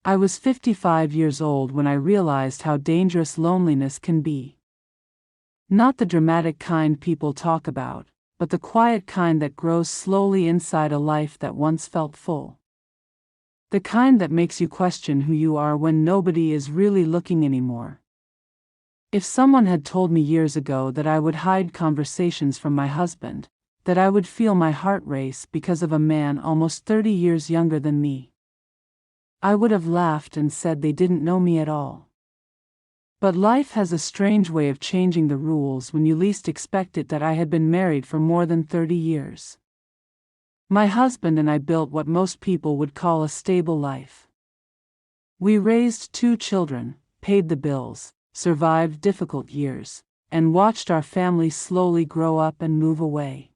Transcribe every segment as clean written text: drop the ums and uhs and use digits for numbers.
I was 55 years old when I realized how dangerous loneliness can be. Not the dramatic kind people talk about, but the quiet kind that grows slowly inside a life that once felt full. The kind that makes you question who you are when nobody is really looking anymore. If someone had told me years ago that I would hide conversations from my husband, that I would feel my heart race because of a man almost 30 years younger than me, I would have laughed and said they didn't know me at all. But life has a strange way of changing the rules when you least expect it. That I had been married for more than 30 years. My husband and I built what most people would call a stable life. We raised 2 children, paid the bills, survived difficult years, and watched our family slowly grow up and move away.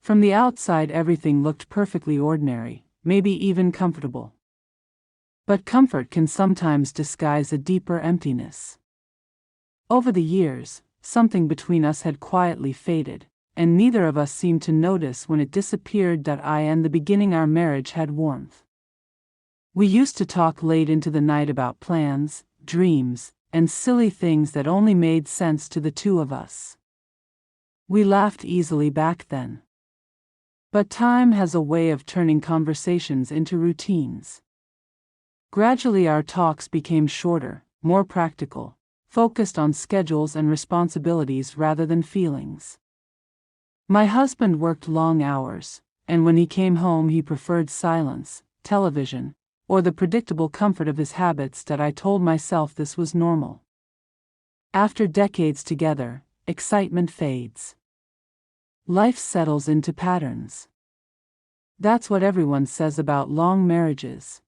From the outside, everything looked perfectly ordinary, maybe even comfortable. But comfort can sometimes disguise a deeper emptiness. Over the years, something between us had quietly faded, and neither of us seemed to notice when it disappeared. I and the beginning our marriage had warmth. We used to talk late into the night about plans, dreams, and silly things that only made sense to the two of us. We laughed easily back then. But time has a way of turning conversations into routines. Gradually our talks became shorter, more practical, focused on schedules and responsibilities rather than feelings. My husband worked long hours, and when he came home he preferred silence, television, or the predictable comfort of his habits. I told myself this was normal. After decades together, excitement fades. Life settles into patterns. That's what everyone says about long marriages.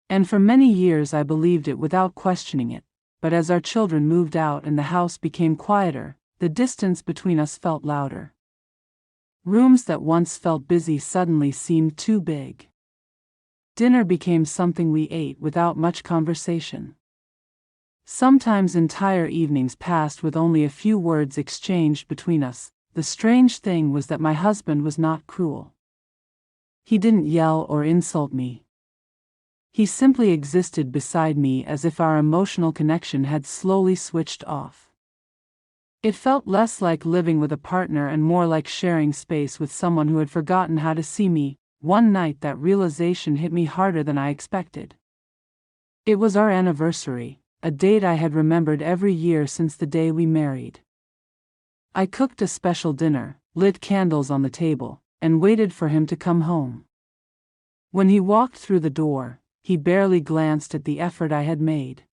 And for many years I believed it without questioning it, but as our children moved out and the house became quieter, the distance between us felt louder. Rooms that once felt busy suddenly seemed too big. Dinner became something we ate without much conversation. Sometimes entire evenings passed with only a few words exchanged between us. The strange thing was that my husband was not cruel. He didn't yell or insult me. He simply existed beside me as if our emotional connection had slowly switched off. It felt less like living with a partner and more like sharing space with someone who had forgotten how to see me. One night that realization hit me harder than I expected. It was our anniversary, a date I had remembered every year since the day we married. I cooked a special dinner, lit candles on the table, and waited for him to come home. When he walked through the door, he barely glanced at the effort I had made.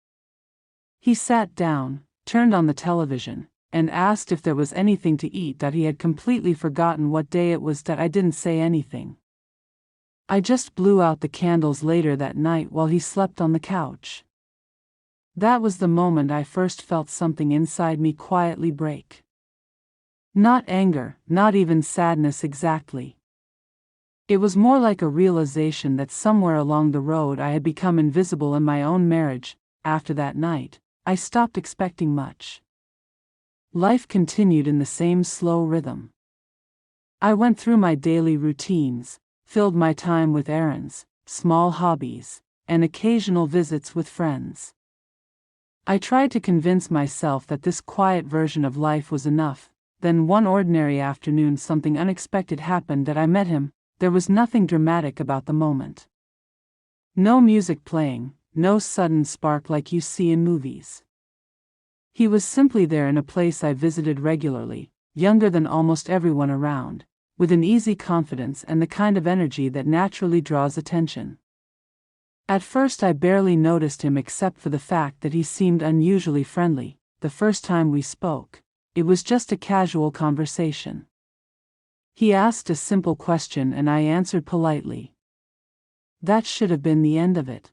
He sat down, turned on the television, and asked if there was anything to eat. He had completely forgotten what day it was. I didn't say anything. I just blew out the candles later that night while he slept on the couch. That was the moment I first felt something inside me quietly break. Not anger, not even sadness exactly. It was more like a realization that somewhere along the road I had become invisible in my own marriage. After that night, I stopped expecting much. Life continued in the same slow rhythm. I went through my daily routines, filled my time with errands, small hobbies, and occasional visits with friends. I tried to convince myself that this quiet version of life was enough. Then one ordinary afternoon something unexpected happened. I met him. There was nothing dramatic about the moment. No music playing, no sudden spark like you see in movies. He was simply there in a place I visited regularly, younger than almost everyone around, with an easy confidence and the kind of energy that naturally draws attention. At first I barely noticed him except for the fact that he seemed unusually friendly. The first time we spoke, it was just a casual conversation. He asked a simple question and I answered politely. That should have been the end of it.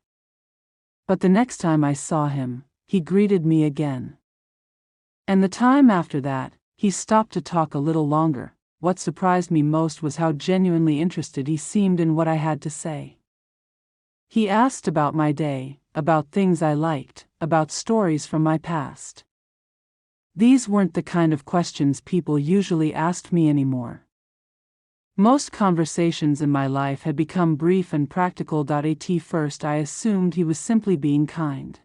But the next time I saw him, he greeted me again. And the time after that, he stopped to talk a little longer. What surprised me most was how genuinely interested he seemed in what I had to say. He asked about my day, about things I liked, about stories from my past. These weren't the kind of questions people usually asked me anymore. Most conversations in my life had become brief and practical. At first, I assumed he was simply being kind.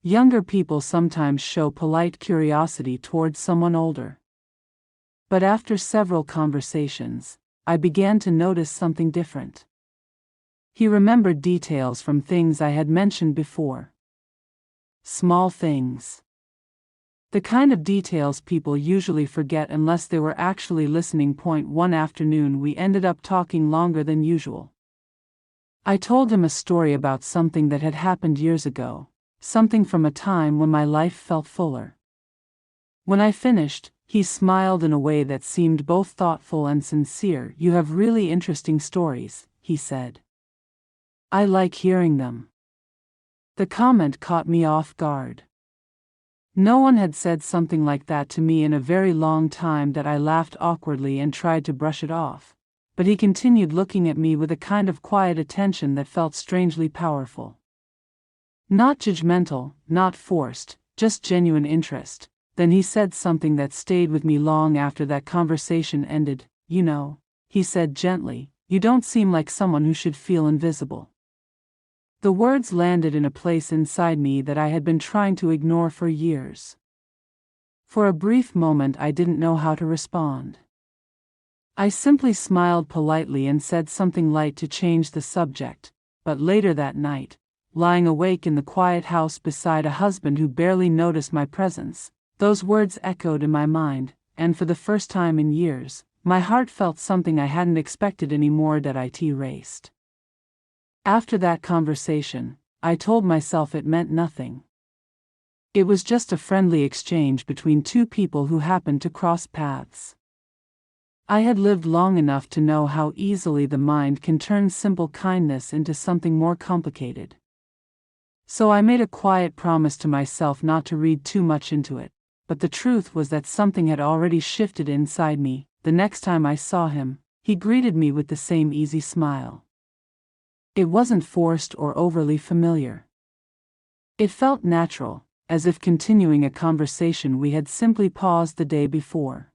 Younger people sometimes show polite curiosity towards someone older. But after several conversations, I began to notice something different. He remembered details from things I had mentioned before. Small things. The kind of details people usually forget unless they were actually listening. One afternoon, we ended up talking longer than usual. I told him a story about something that had happened years ago, something from a time when my life felt fuller. When I finished, he smiled in a way that seemed both thoughtful and sincere. "You have really interesting stories," he said. "I like hearing them." The comment caught me off guard. No one had said something like that to me in a very long time. That I laughed awkwardly and tried to brush it off, but he continued looking at me with a kind of quiet attention that felt strangely powerful. Not judgmental, not forced, just genuine interest. Then he said something that stayed with me long after that conversation ended. "You know," he said gently, "you don't seem like someone who should feel invisible." The words landed in a place inside me that I had been trying to ignore for years. For a brief moment, I didn't know how to respond. I simply smiled politely and said something light to change the subject. But later that night, lying awake in the quiet house beside a husband who barely noticed my presence, those words echoed in my mind, and for the first time in years, my heart felt something I hadn't expected anymore. It raced. After that conversation, I told myself it meant nothing. It was just a friendly exchange between two people who happened to cross paths. I had lived long enough to know how easily the mind can turn simple kindness into something more complicated. So I made a quiet promise to myself not to read too much into it, but the truth was that something had already shifted inside me. The next time I saw him, he greeted me with the same easy smile. It wasn't forced or overly familiar. It felt natural, as if continuing a conversation we had simply paused the day before.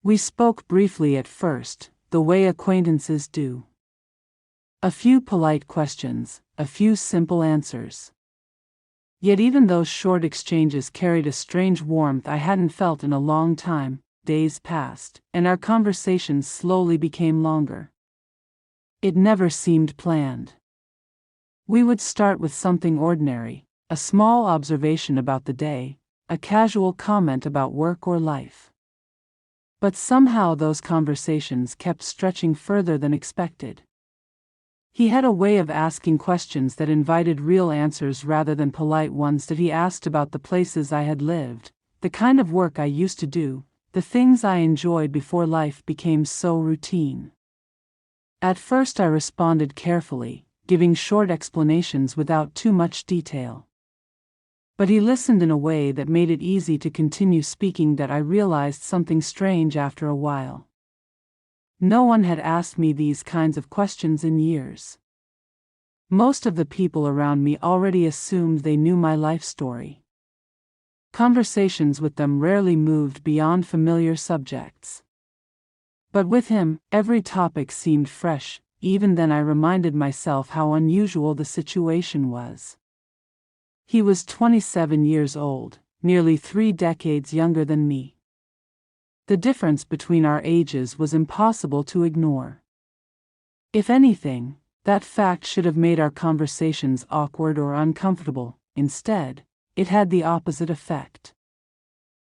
We spoke briefly at first, the way acquaintances do. A few polite questions, a few simple answers. Yet even those short exchanges carried a strange warmth I hadn't felt in a long time. Days passed, and our conversations slowly became longer. It never seemed planned. We would start with something ordinary, a small observation about the day, a casual comment about work or life. But somehow those conversations kept stretching further than expected. He had a way of asking questions that invited real answers rather than polite ones. That he asked about the places I had lived, the kind of work I used to do, the things I enjoyed before life became so routine. At first I responded carefully, giving short explanations without too much detail. But he listened in a way that made it easy to continue speaking. That I realized something strange after a while. No one had asked me these kinds of questions in years. Most of the people around me already assumed they knew my life story. Conversations with them rarely moved beyond familiar subjects. But with him, every topic seemed fresh. Even then I reminded myself how unusual the situation was. He was 27 years old, nearly 3 decades younger than me. The difference between our ages was impossible to ignore. If anything, that fact should have made our conversations awkward or uncomfortable. Instead, it had the opposite effect.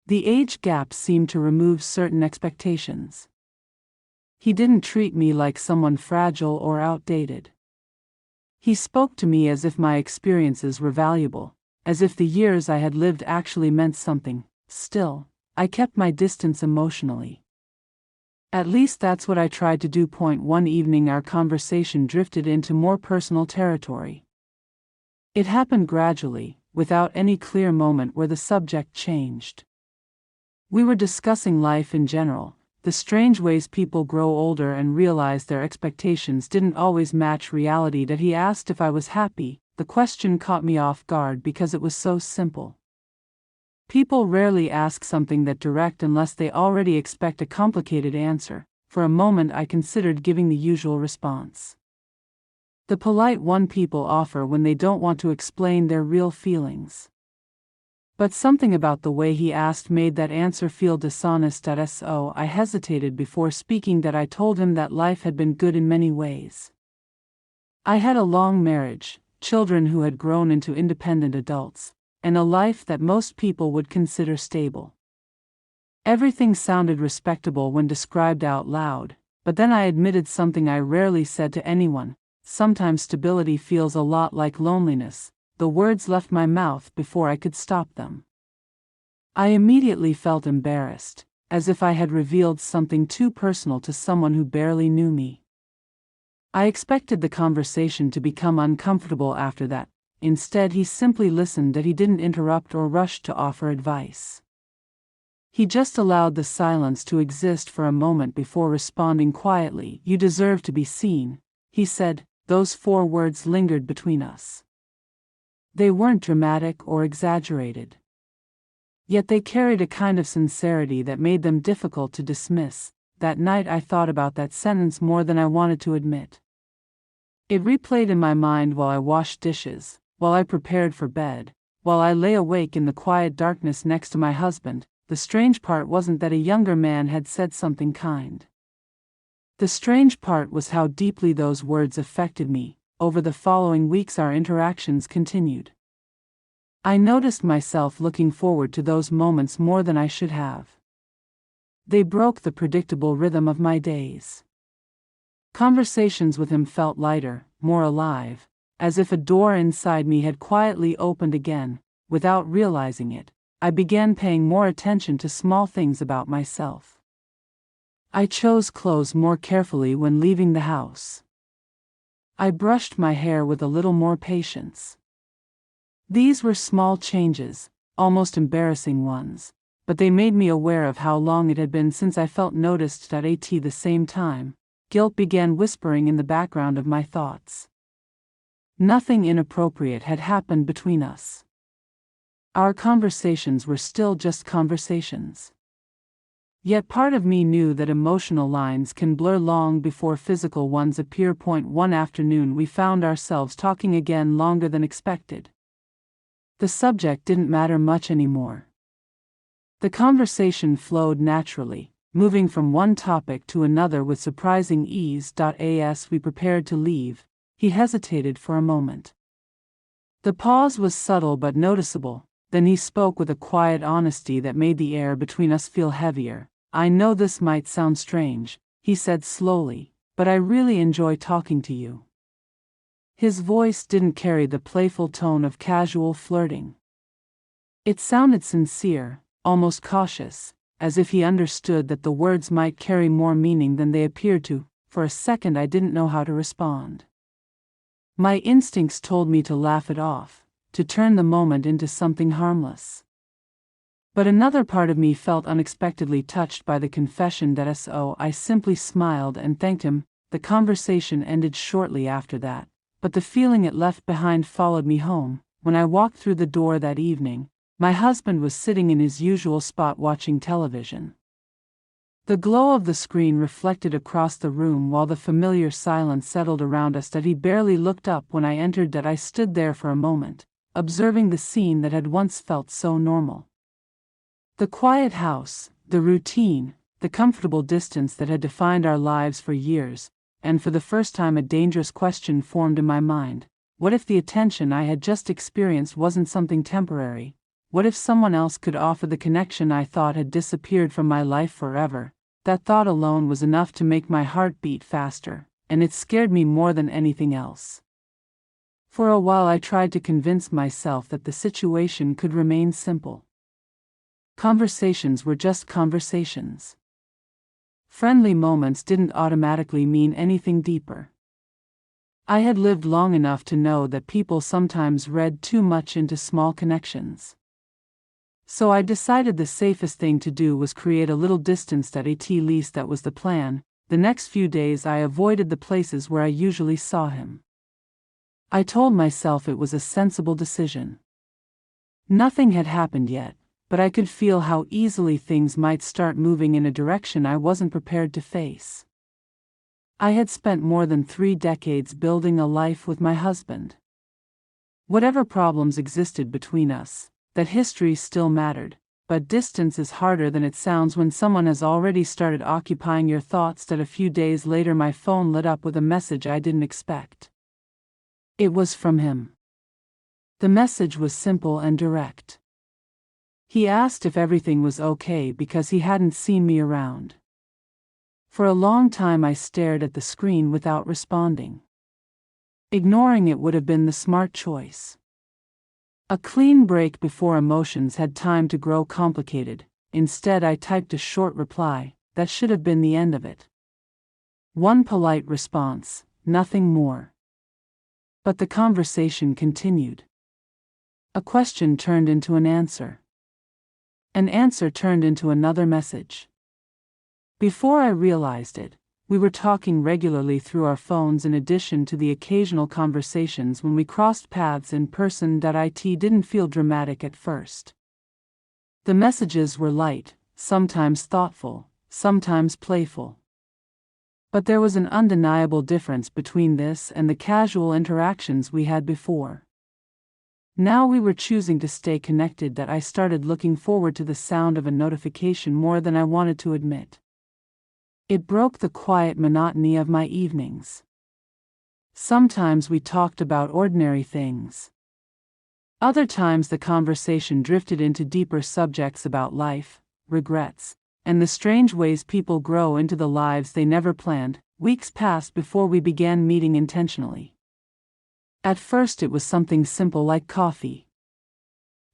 The age gap seemed to remove certain expectations. He didn't treat me like someone fragile or outdated. He spoke to me as if my experiences were valuable, as if the years I had lived actually meant something. Still, I kept my distance emotionally. At least that's what I tried to do. One evening our conversation drifted into more personal territory. It happened gradually, without any clear moment where the subject changed. We were discussing life in general, the strange ways people grow older and realize their expectations didn't always match reality. That he asked if I was happy. The question caught me off guard because it was so simple. People rarely ask something that direct unless they already expect a complicated answer. For a moment I considered giving the usual response. The polite one people offer when they don't want to explain their real feelings. But something about the way he asked made that answer feel dishonest. So I hesitated before speaking that I told him that life had been good in many ways. I had a long marriage, children who had grown into independent adults, and a life that most people would consider stable. Everything sounded respectable when described out loud, but then I admitted something I rarely said to anyone: sometimes stability feels a lot like loneliness. The words left my mouth before I could stop them. I immediately felt embarrassed, as if I had revealed something too personal to someone who barely knew me. I expected the conversation to become uncomfortable after that. Instead, he simply listened. He didn't interrupt or rush to offer advice. He just allowed the silence to exist for a moment before responding quietly. "You deserve to be seen," he said. Those 4 words lingered between us. They weren't dramatic or exaggerated. Yet they carried a kind of sincerity that made them difficult to dismiss. That night I thought about that sentence more than I wanted to admit. It replayed in my mind while I washed dishes, while I prepared for bed, while I lay awake in the quiet darkness next to my husband. The strange part wasn't that a younger man had said something kind. The strange part was how deeply those words affected me. Over the following weeks our interactions continued. I noticed myself looking forward to those moments more than I should have. They broke the predictable rhythm of my days. Conversations with him felt lighter, more alive, as if a door inside me had quietly opened again. Without realizing it, I began paying more attention to small things about myself. I chose clothes more carefully when leaving the house. I brushed my hair with a little more patience. These were small changes, almost embarrassing ones, but they made me aware of how long it had been since I felt noticed. At the same time, guilt began whispering in the background of my thoughts. Nothing inappropriate had happened between us. Our conversations were still just conversations. Yet part of me knew that emotional lines can blur long before physical ones appear. One afternoon we found ourselves talking again longer than expected. The subject didn't matter much anymore. The conversation flowed naturally, moving from one topic to another with surprising ease. As we prepared to leave, he hesitated for a moment. The pause was subtle but noticeable. Then he spoke with a quiet honesty that made the air between us feel heavier. "I know this might sound strange," he said slowly, "but I really enjoy talking to you." His voice didn't carry the playful tone of casual flirting. It sounded sincere, almost cautious, as if he understood that the words might carry more meaning than they appeared to. For a second I didn't know how to respond. My instincts told me to laugh it off, to turn the moment into something harmless. But another part of me felt unexpectedly touched by the confession. So I simply smiled and thanked him. The conversation ended shortly after that, but the feeling it left behind followed me home. When I walked through the door that evening, my husband was sitting in his usual spot watching television. The glow of the screen reflected across the room while the familiar silence settled around us. He barely looked up when I entered. I stood there for a moment, observing the scene that had once felt so normal. The quiet house, the routine, the comfortable distance that had defined our lives for years, and for the first time a dangerous question formed in my mind. What if the attention I had just experienced wasn't something temporary? What if someone else could offer the connection I thought had disappeared from my life forever? That thought alone was enough to make my heart beat faster, and it scared me more than anything else. For a while I tried to convince myself that the situation could remain simple. Conversations were just conversations. Friendly moments didn't automatically mean anything deeper. I had lived long enough to know that people sometimes read too much into small connections. So I decided the safest thing to do was create a little distance. At least that was the plan. The next few days I avoided the places where I usually saw him. I told myself it was a sensible decision. Nothing had happened yet, but I could feel how easily things might start moving in a direction I wasn't prepared to face. I had spent more than 3 decades building a life with my husband. Whatever problems existed between us, that history still mattered, but distance is harder than it sounds when someone has already started occupying your thoughts. That a few days later my phone lit up with a message I didn't expect. It was from him. The message was simple and direct. He asked if everything was okay because he hadn't seen me around. For a long time I stared at the screen without responding. Ignoring it would have been the smart choice. A clean break before emotions had time to grow complicated. Instead I typed a short reply. That should have been the end of it. One polite response, nothing more. But the conversation continued. A question turned into an answer. An answer turned into another message. Before I realized it, we were talking regularly through our phones in addition to the occasional conversations when we crossed paths in person. It didn't feel dramatic at first. The messages were light, sometimes thoughtful, sometimes playful. But there was an undeniable difference between this and the casual interactions we had before. Now we were choosing to stay connected. That I started looking forward to the sound of a notification more than I wanted to admit. It broke the quiet monotony of my evenings. Sometimes we talked about ordinary things. Other times the conversation drifted into deeper subjects about life, regrets, and the strange ways people grow into the lives they never planned. Weeks passed before we began meeting intentionally. At first it was something simple like coffee.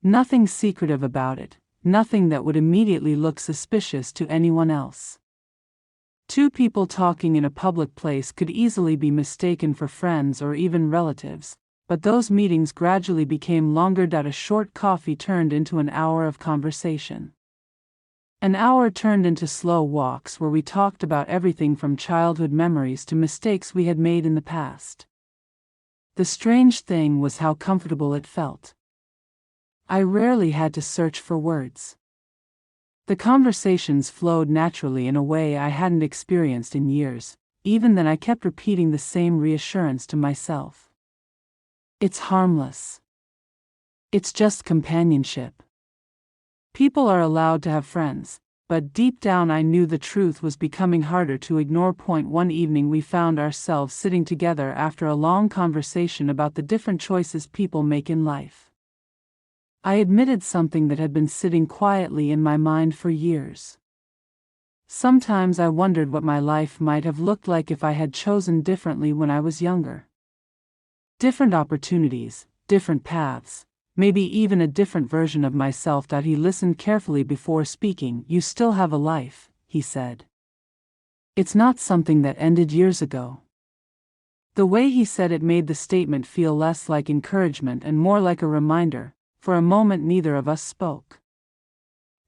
Nothing secretive about it, nothing that would immediately look suspicious to anyone else. Two people talking in a public place could easily be mistaken for friends or even relatives, but those meetings gradually became longer. A short coffee turned into an hour of conversation. An hour turned into slow walks where we talked about everything from childhood memories to mistakes we had made in the past. The strange thing was how comfortable it felt. I rarely had to search for words. The conversations flowed naturally in a way I hadn't experienced in years. Even then I kept repeating the same reassurance to myself. It's harmless. It's just companionship. People are allowed to have friends, but deep down I knew the truth was becoming harder to ignore. One evening we found ourselves sitting together after a long conversation about the different choices people make in life. I admitted something that had been sitting quietly in my mind for years. Sometimes I wondered what my life might have looked like if I had chosen differently when I was younger. Different opportunities, different paths, maybe even a different version of myself. He listened carefully before speaking. You still have a life, he said. It's not something that ended years ago. The way he said it made the statement feel less like encouragement and more like a reminder. For a moment neither of us spoke.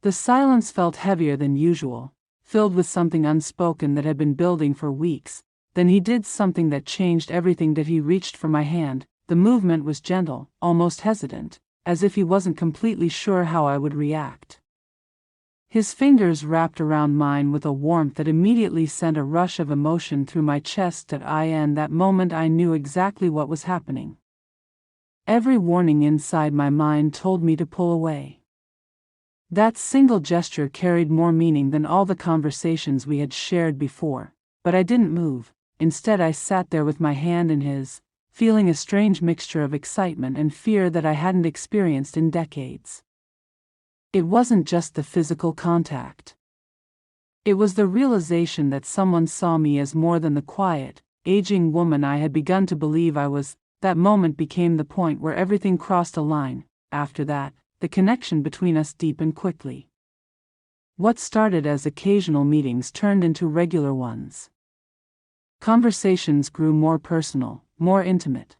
The silence felt heavier than usual, filled with something unspoken that had been building for weeks. Then he did something that changed everything. He reached for my hand. The movement was gentle, almost hesitant, as if he wasn't completely sure how I would react. His fingers wrapped around mine with a warmth that immediately sent a rush of emotion through my chest. In that moment I knew exactly what was happening. Every warning inside my mind told me to pull away. That single gesture carried more meaning than all the conversations we had shared before, but I didn't move. Instead I sat there with my hand in his, feeling a strange mixture of excitement and fear that I hadn't experienced in decades. It wasn't just the physical contact. It was the realization that someone saw me as more than the quiet, aging woman I had begun to believe I was. That moment became the point where everything crossed a line. After that, the connection between us deepened quickly. What started as occasional meetings turned into regular ones. Conversations grew more personal, more intimate.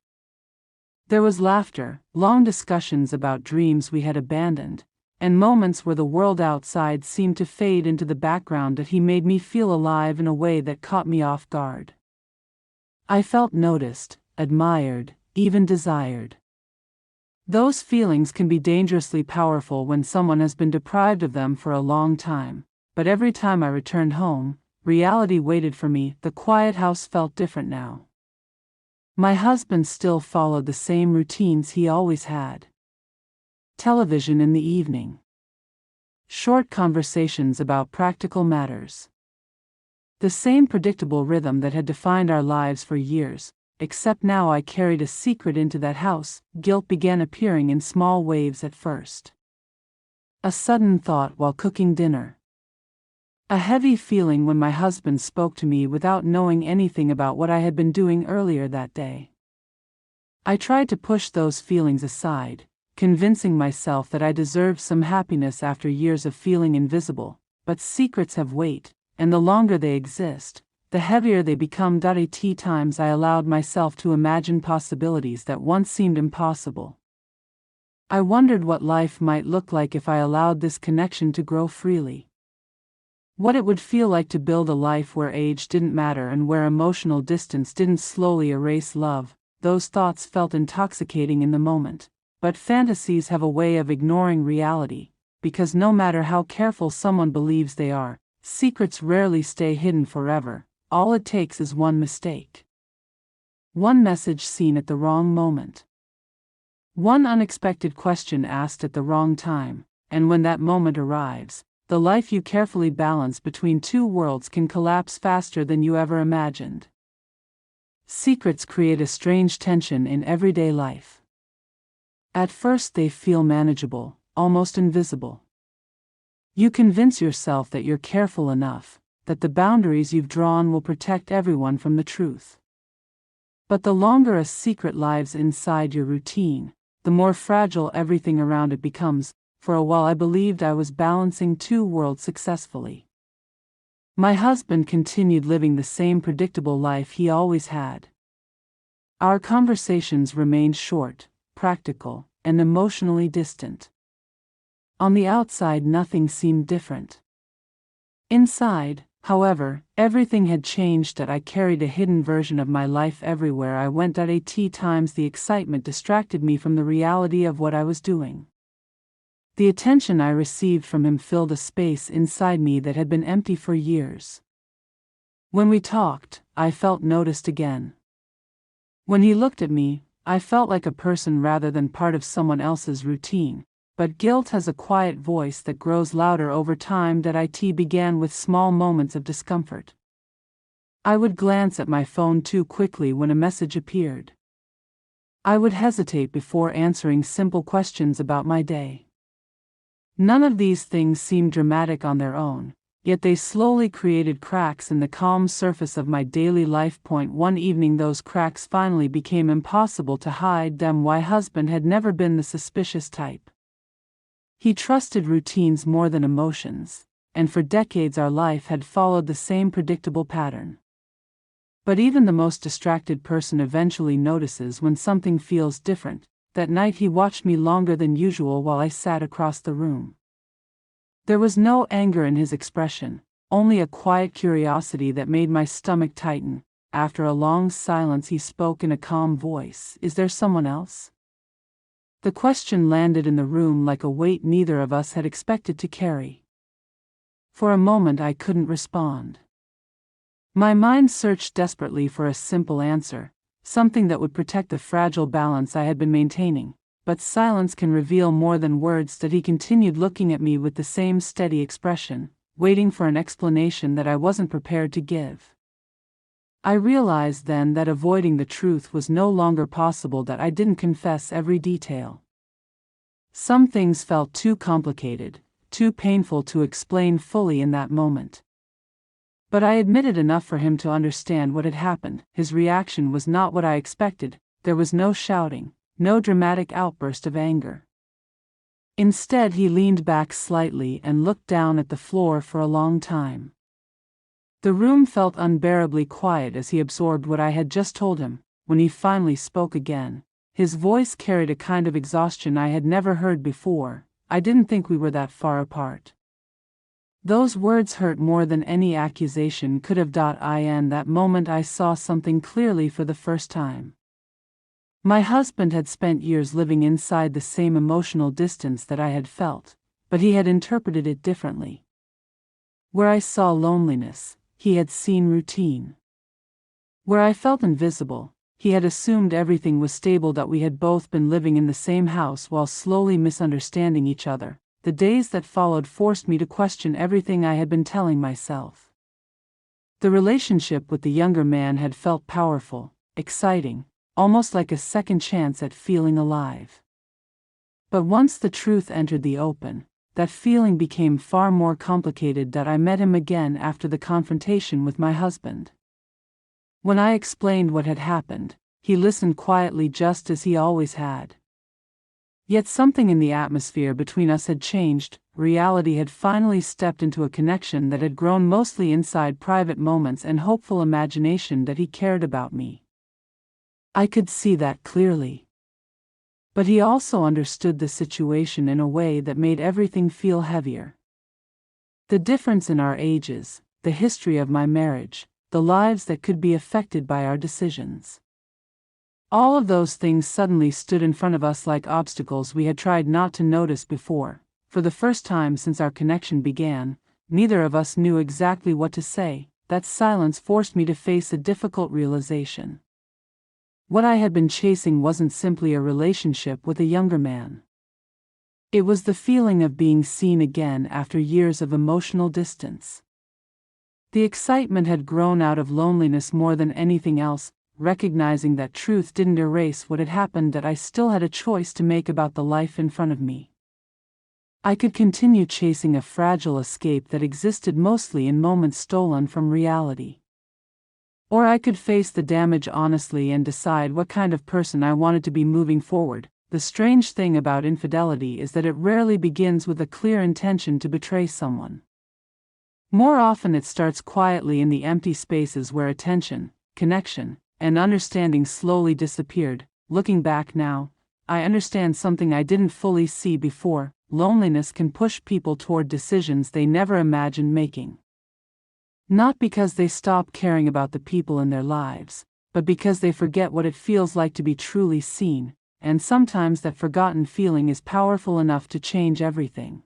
There was laughter, long discussions about dreams we had abandoned, and moments where the world outside seemed to fade into the background. He made me feel alive in a way that caught me off guard. I felt noticed, admired, even desired. Those feelings can be dangerously powerful when someone has been deprived of them for a long time, but every time I returned home, reality waited for me. The quiet house felt different now. My husband still followed the same routines he always had. Television in the evening. Short conversations about practical matters. The same predictable rhythm that had defined our lives for years, except now I carried a secret into that house. Guilt began appearing in small waves at first. A sudden thought while cooking dinner. A heavy feeling when my husband spoke to me without knowing anything about what I had been doing earlier that day. I tried to push those feelings aside, convincing myself that I deserved some happiness after years of feeling invisible, but secrets have weight, and the longer they exist, the heavier they become. At times I allowed myself to imagine possibilities that once seemed impossible. I wondered what life might look like if I allowed this connection to grow freely. What it would feel like to build a life where age didn't matter and where emotional distance didn't slowly erase love. Those thoughts felt intoxicating in the moment, but fantasies have a way of ignoring reality, because no matter how careful someone believes they are, secrets rarely stay hidden forever. All it takes is one mistake. One message seen at the wrong moment. One unexpected question asked at the wrong time, and when that moment arrives, the life you carefully balance between two worlds can collapse faster than you ever imagined. Secrets create a strange tension in everyday life. At first they feel manageable, almost invisible. You convince yourself that you're careful enough, that the boundaries you've drawn will protect everyone from the truth. But the longer a secret lives inside your routine, the more fragile everything around it becomes. For a while I believed I was balancing two worlds successfully. My husband continued living the same predictable life he always had. Our conversations remained short, practical, and emotionally distant. On the outside nothing seemed different. Inside, however, everything had changed. That I carried a hidden version of my life everywhere I went. At times the excitement distracted me from the reality of what I was doing. The attention I received from him filled a space inside me that had been empty for years. When we talked, I felt noticed again. When he looked at me, I felt like a person rather than part of someone else's routine. But guilt has a quiet voice that grows louder over time. It began with small moments of discomfort. I would glance at my phone too quickly when a message appeared. I would hesitate before answering simple questions about my day. None of these things seemed dramatic on their own, yet they slowly created cracks in the calm surface of my daily life. One evening those cracks finally became impossible to hide. My husband had never been the suspicious type. He trusted routines more than emotions, and for decades our life had followed the same predictable pattern. But even the most distracted person eventually notices when something feels different. That night he watched me longer than usual while I sat across the room. There was no anger in his expression, only a quiet curiosity that made my stomach tighten. After a long silence he spoke in a calm voice. "Is there someone else?" The question landed in the room like a weight neither of us had expected to carry. For a moment I couldn't respond. My mind searched desperately for a simple answer, something that would protect the fragile balance I had been maintaining, but silence can reveal more than words. He continued looking at me with the same steady expression, waiting for an explanation that I wasn't prepared to give. I realized then that avoiding the truth was no longer possible. That I didn't confess every detail. Some things felt too complicated, too painful to explain fully in that moment. But I admitted enough for him to understand what had happened. His reaction was not what I expected. There was no shouting, no dramatic outburst of anger. Instead he leaned back slightly and looked down at the floor for a long time. The room felt unbearably quiet as he absorbed what I had just told him. When he finally spoke again, his voice carried a kind of exhaustion I had never heard before. "I didn't think we were that far apart." Those words hurt more than any accusation could have. In that moment I saw something clearly for the first time. My husband had spent years living inside the same emotional distance that I had felt, but he had interpreted it differently. Where I saw loneliness, he had seen routine. Where I felt invisible, he had assumed everything was stable, that we had both been living in the same house while slowly misunderstanding each other. The days that followed forced me to question everything I had been telling myself. The relationship with the younger man had felt powerful, exciting, almost like a second chance at feeling alive. But once the truth entered the open, that feeling became far more complicated. That I met him again after the confrontation with my husband. When I explained what had happened, he listened quietly, just as he always had. Yet something in the atmosphere between us had changed. Reality had finally stepped into a connection that had grown mostly inside private moments and hopeful imagination that he cared about me. I could see that clearly. But he also understood the situation in a way that made everything feel heavier. The difference in our ages, the history of my marriage, the lives that could be affected by our decisions. All of those things suddenly stood in front of us like obstacles we had tried not to notice before. For the first time since our connection began, neither of us knew exactly what to say. That silence forced me to face a difficult realization. What I had been chasing wasn't simply a relationship with a younger man. It was the feeling of being seen again after years of emotional distance. The excitement had grown out of loneliness more than anything else, recognizing that truth didn't erase what had happened, that I still had a choice to make about the life in front of me. I could continue chasing a fragile escape that existed mostly in moments stolen from reality. Or I could face the damage honestly and decide what kind of person I wanted to be moving forward. The strange thing about infidelity is that it rarely begins with a clear intention to betray someone. More often it starts quietly in the empty spaces where attention, connection, and understanding slowly disappeared. Looking back now, I understand something I didn't fully see before. Loneliness can push people toward decisions they never imagined making. Not because they stop caring about the people in their lives, but because they forget what it feels like to be truly seen, and sometimes that forgotten feeling is powerful enough to change everything.